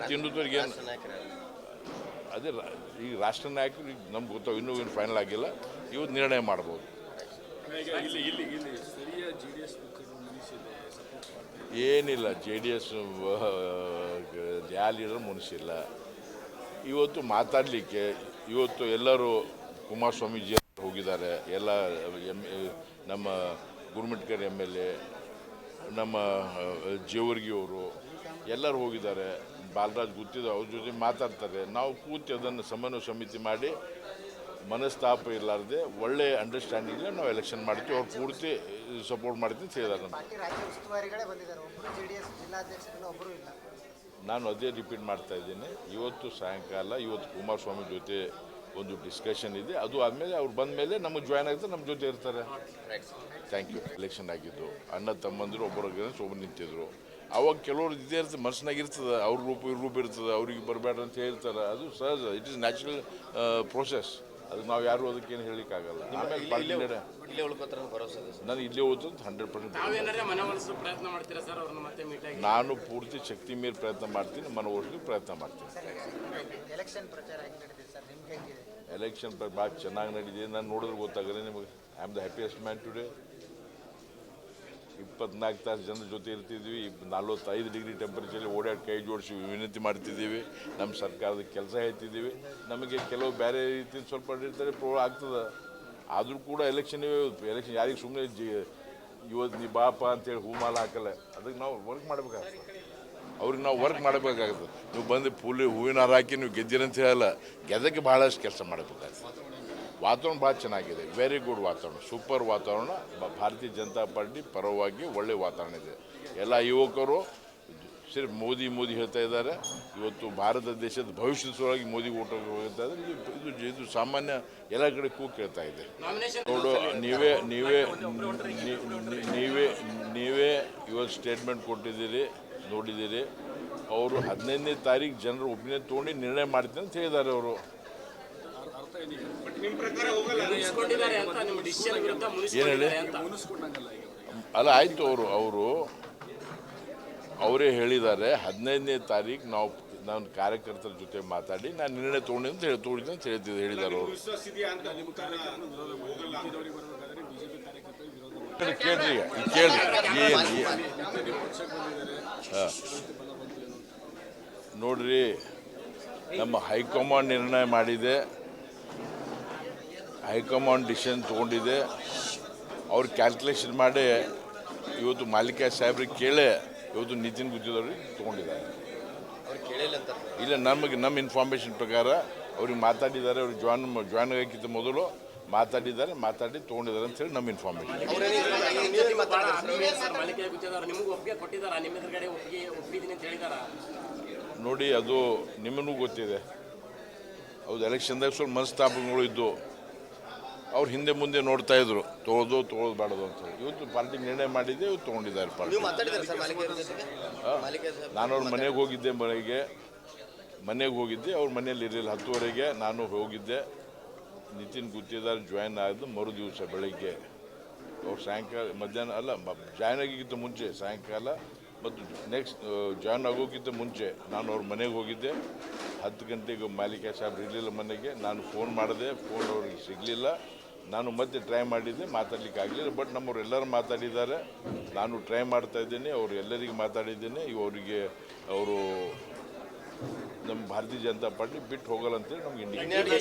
ಮತ್ತು ಹಿಂದುತ್ವರಿಗೆ ಏನು ಅದೇ ಈಗ ರಾಷ್ಟ್ರ ನಾಯಕರು ಈಗ ನಮ್ಗೆ ಗೊತ್ತಾಗ ಇನ್ನೂ ಏನು ಫೈನಲ್ ಆಗಿಲ್ಲ, ಇವತ್ತು ನಿರ್ಣಯ ಮಾಡ್ಬೋದು. ಏನಿಲ್ಲ, JDS ಯಾವ ಲೀಡರ್ ಮುನಿಸಿಲ್ಲ. ಇವತ್ತು ಮಾತಾಡಲಿಕ್ಕೆ ಇವತ್ತು ಎಲ್ಲರೂ ಕುಮಾರಸ್ವಾಮಿ ಜಿ ಹೋಗಿದ್ದಾರೆ, ಎಲ್ಲ ನಮ್ಮ ಗುರುಮಿಟ್ಕರ್ MLA, ನಮ್ಮ ಜೇವರ್ಗಿ ಅವರು ಎಲ್ಲರೂ ಹೋಗಿದ್ದಾರೆ. ಬಾಲರಾಜ್ ಗೊತ್ತಿದೆ, ಅವ್ರ ಜೊತೆ ಮಾತಾಡ್ತಾರೆ. ನಾವು ಕೂತು ಅದನ್ನು ಸಮನ್ವಯ ಸಮಿತಿ ಮಾಡಿ ಮನಸ್ತಾಪ ಇರಲಾರ್ದೆ ಒಳ್ಳೆ ಅಂಡರ್ಸ್ಟ್ಯಾಂಡಿಂಗ್ ನಾವು ಎಲೆಕ್ಷನ್ ಮಾಡ್ತೀವಿ. ಅವ್ರು ಪೂರ್ತಿ ಸಪೋರ್ಟ್ ಮಾಡ್ತೀನಿ ಅಂತ ಹೇಳಿದ್ದಾರೆ. ನಾನು ಅದೇ ರಿಪೀಟ್ ಮಾಡ್ತಾ ಇದ್ದೀನಿ. ಇವತ್ತು ಸಾಯಂಕಾಲ ಇವತ್ತು ಕುಮಾರಸ್ವಾಮಿ ಜೊತೆ ಒಂದು ಡಿಸ್ಕಷನ್ ಇದೆ. ಅದು ಆದಮೇಲೆ ಅವ್ರು ಬಂದ ಮೇಲೆ ನಮಗೆ ಜಾಯ್ನ್ ಆಗ್ತಾರೆ, ನಮ್ಮ ಜೊತೆ ಇರ್ತಾರೆ. Thank you. ಎಲೆಕ್ಷನ್ ಆಗಿದ್ದು ಅಣ್ಣ ತಮ್ಮಂದಿರು ಒಬ್ಬರು ನಿಂತಿದ್ರು. ಅವಾಗ ಕೆಲವರು ಇದೇ ಇರ್ತದೆ, ಮನಸ್ಸಿನಾಗಿರ್ತದೆ, ಅವ್ರ ರೂಪ ಇವ್ರ ರೂಪ ಇರ್ತದೆ, ಅವ್ರಿಗೆ ಬರಬೇಡ ಅಂತ ಹೇಳ್ತಾರೆ. ಅದು ಸಹಜ, ಇಟ್ ಇಸ್ ನ್ಯಾಚುರಲ್ ಪ್ರೋಸೆಸ್. ಅದು ನಾವು ಯಾರು ಅದಕ್ಕೇನು ಹೇಳಲಿಕ್ಕಾಗಲ್ಲ. ಆಮೇಲೆ ನಾನು ಇಲ್ಲೇ ಓದ್ತಂತ 100% ನಾನು ಪೂರ್ತಿ ಶಕ್ತಿ ಮೀರಿ ಪ್ರಯತ್ನ ಮಾಡ್ತೀನಿ, ಮನವೊಲಿಸಲಿಕ್ಕೆ ಪ್ರಯತ್ನ ಮಾಡ್ತೀನಿ. ಎಲೆಕ್ಷನ್ ಭಾಳ ಚೆನ್ನಾಗಿ ನಡೀತಿದೆ. ನಾನು ನೋಡಿದ್ರೆ ಗೊತ್ತಾಗಲ್ಲ ನಿಮಗೆ. I am the happiest man today. 24 ತಾಸು ಜನರ ಜೊತೆ ಇರ್ತಿದ್ವಿ. 45 ಡಿಗ್ರಿ ಟೆಂಪರೇಚರಲ್ಲಿ ಓಡಾಡಿ ಕೈ ಜೋಡಿಸಿ ವಿನಂತಿ ಮಾಡ್ತಿದ್ದೀವಿ. ನಮ್ಮ ಸರ್ಕಾರದ ಕೆಲಸ ಹೇಳ್ತಿದ್ದೀವಿ. ನಮಗೆ ಕೆಲವು ಬೇರೆ ರೀತಿ ಸ್ವಲ್ಪ ಇರ್ತಾರೆ, ಆಗ್ತದೆ. ಆದರೂ ಕೂಡ ಎಲೆಕ್ಷನ್ ಯಾರಿಗೆ ಸುಮ್ಮನೆ ಇವತ್ತು ನೀ ಬಾಪ ಅಂತೇಳಿ ಹೂಮಾಲ ಹಾಕಲ್ಲ. ಅದಕ್ಕೆ ನಾವು ವರ್ಕ್ ಮಾಡಬೇಕಾಗ್ತದೆ. ಅವ್ರಿಗೆ ನಾವು ವರ್ಕ್ ಮಾಡಬೇಕಾಗ್ತದೆ. ನೀವು ಬಂದು ಹೂವಿನ ಹಾರ ಹಾಕಿ ನೀವು ಗೆದ್ದಿರಂತ ಹೇಳಲ್ಲ, ಗೆದ್ದಕ್ಕೆ ಭಾಳಷ್ಟು ಕೆಲಸ ಮಾಡಬೇಕಾಗ್ತದೆ. ವಾತಾವರಣ ಭಾಳ ಚೆನ್ನಾಗಿದೆ, ವೆರಿ ಗುಡ್ ವಾತಾವರಣ, ಸೂಪರ್ ವಾತಾವರಣ. ಭಾರತೀಯ ಜನತಾ ಪಾರ್ಟಿ ಪರವಾಗಿ ಒಳ್ಳೆ ವಾತಾವರಣ ಇದೆ. ಎಲ್ಲ ಯುವಕರು ಸಿರ್ಫ್ ಮೋದಿ ಹೇಳ್ತಾ ಇದ್ದಾರೆ. ಇವತ್ತು ಭಾರತ ದೇಶದ ಭವಿಷ್ಯದ ಸಲುವಾಗಿ ಮೋದಿ ಓಟ್ ಹೋಗ್ತಾ ಇದ್ದಾರೆ. ಇದು ಸಾಮಾನ್ಯ ಎಲ್ಲ ಕಡೆ ಕೂಗು ಕೇಳ್ತಾ ಇದೆ. ನೋಡು, ನೀವೇ ಇವತ್ತು ಸ್ಟೇಟ್ಮೆಂಟ್ ಕೊಟ್ಟಿದ್ದೀರಿ, ನೋಡಿದ್ದೀರಿ. ಅವರು 15ನೇ ತಾರೀಕು ಜನರ ಒಪಿನಿಯನ್ ತೊಗೊಂಡು ನಿರ್ಣಯ ಮಾಡ್ತೀನಿ ಅಂತ ಹೇಳಿದ್ದಾರೆ. ಅವರು ಏನು ಹೇಳಿ ಅಲ್ಲ, ಆಯಿತು. ಅವರೇ ಹೇಳಿದ್ದಾರೆ 15ನೇ ತಾರೀಕು ನಾನು ಕಾರ್ಯಕರ್ತರ ಜೊತೆ ಮಾತಾಡಿ ನಾನು ನಿರ್ಣಯ ತೊಗೊಂಡಿದ್ದೆ ಅಂತ ಹೇಳಿದ್ದಾರೆ ಅವರು. ಕೇಳ್ರಿ ನೋಡ್ರಿ, ನಮ್ಮ ಹೈಕಮಾಂಡ್ ನಿರ್ಣಯ ಮಾಡಿದೆ, ಹೈಕಮಾಂಡ್ ಡಿಸಿಷನ್ ತೊಗೊಂಡಿದೆ. ಅವ್ರು ಕ್ಯಾಲ್ಕುಲೇಷನ್ ಮಾಡಿ ಇವತ್ತು ಮಾಲಿಕ ಸಾಹೇಬ್ರಿಗೆ ಕೇಳೇ ಇವತ್ತು ನಿತಿನ್ ಗುತ್ತಿದವ್ರಿಗೆ ತೊಗೊಂಡಿದ್ದಾರೆ. ಇಲ್ಲ, ನಮ್ಮ ಇನ್ಫಾರ್ಮೇಷನ್ ಪ್ರಕಾರ ಅವ್ರಿಗೆ ಮಾತಾಡಿದ್ದಾರೆ. ಅವ್ರಿಗೆ ಜಾಯ್ನ್ ಆಗೋಕ್ಕಿಂತ ಮೊದಲು ಮಾತಾಡಿ ತೊಗೊಂಡಿದ್ದಾರೆ ಅಂತ ಹೇಳಿ ನಮ್ಮ ಇನ್ಫಾರ್ಮೇಷನ್. ನೋಡಿ, ಅದು ನಿಮಗೂ ಗೊತ್ತಿದೆ. ಹೌದು, ಎಲೆಕ್ಷನ್ದಾಗ ಸ್ವಲ್ಪ ಮನಸ್ತಾಪಗಳು ಇದ್ದು ಅವ್ರು ಹಿಂದೆ ಮುಂದೆ ನೋಡ್ತಾ ಇದ್ರು, ತೊಗೊಳೋದು ಬಾಡೋದು ಅಂತ ಹೇಳಿ. ಇವತ್ತು ಪಾರ್ಟಿ ನಿರ್ಣಯ ಮಾಡಿದ್ದೆ, ಇವತ್ತು ತೊಗೊಂಡಿದ್ದಾರೆ ಪಾರ್ಟಿ. ನಾನು ಅವ್ರ ಮನೆಗೆ ಹೋಗಿದ್ದೆ, ಅವ್ರ ಮನೆಯಲ್ಲಿ ಇರಲಿಲ್ಲ. 10:30ಗೆ ನಾನು ಹೋಗಿದ್ದೆ. ನಿತಿನ್ ಗುತ್ತಿದಾರ್ ಜಾಯ್ನ್ ಆದ ಮರು ದಿವಸ ಬೆಳಗ್ಗೆ ಅವ್ರು ಸಾಯಂಕಾಲ ಮಧ್ಯಾಹ್ನ ಅಲ್ಲ, ಜಾಯ್ನ್ ಆಗಿಕ್ಕಿಂತ ಮುಂಚೆ ಸಾಯಂಕಾಲ ಮತ್ತು ನೆಕ್ಸ್ಟ್ ಜಾಯ್ನ್ ಆಗೋಕ್ಕಿಂತ ಮುಂಚೆ ನಾನು ಅವ್ರ ಮನೆಗೆ ಹೋಗಿದ್ದೆ. 10 ಗಂಟೆಗೆ ಮಾಲಿಕ ಸಾಹೇಬ್ರು ಇರಲಿಲ್ಲ ಮನೆಗೆ. ನಾನು ಫೋನ್ ಮಾಡಿದೆ, ಫೋನ್ ಅವ್ರಿಗೆ ಸಿಗಲಿಲ್ಲ. ನಾನು ಮತ್ತೆ ಟ್ರೈ ಮಾಡಿದ್ದೆ, ಮಾತಾಡ್ಲಿಕ್ಕೆ ಆಗಲಿಲ್ಲ. ಬಟ್ ನಮ್ಮವ್ರು ಎಲ್ಲರೂ ಮಾತಾಡಿದ್ದಾರೆ. ನಾನು ಟ್ರೈ ಮಾಡ್ತಾ ಇದ್ದೇನೆ, ಅವರು ಎಲ್ಲರಿಗೆ ಮಾತಾಡಿದ್ದೇನೆ. ಅವರಿಗೆ ಅವರು ನಮ್ಮ ಭಾರತೀಯ ಜನತಾ ಪಾರ್ಟಿ ಬಿಟ್ಟು ಹೋಗಲ್ಲ ಅಂತೇಳಿ ನಮ್ಗೆ ಇಂಡಿಕೇಟ್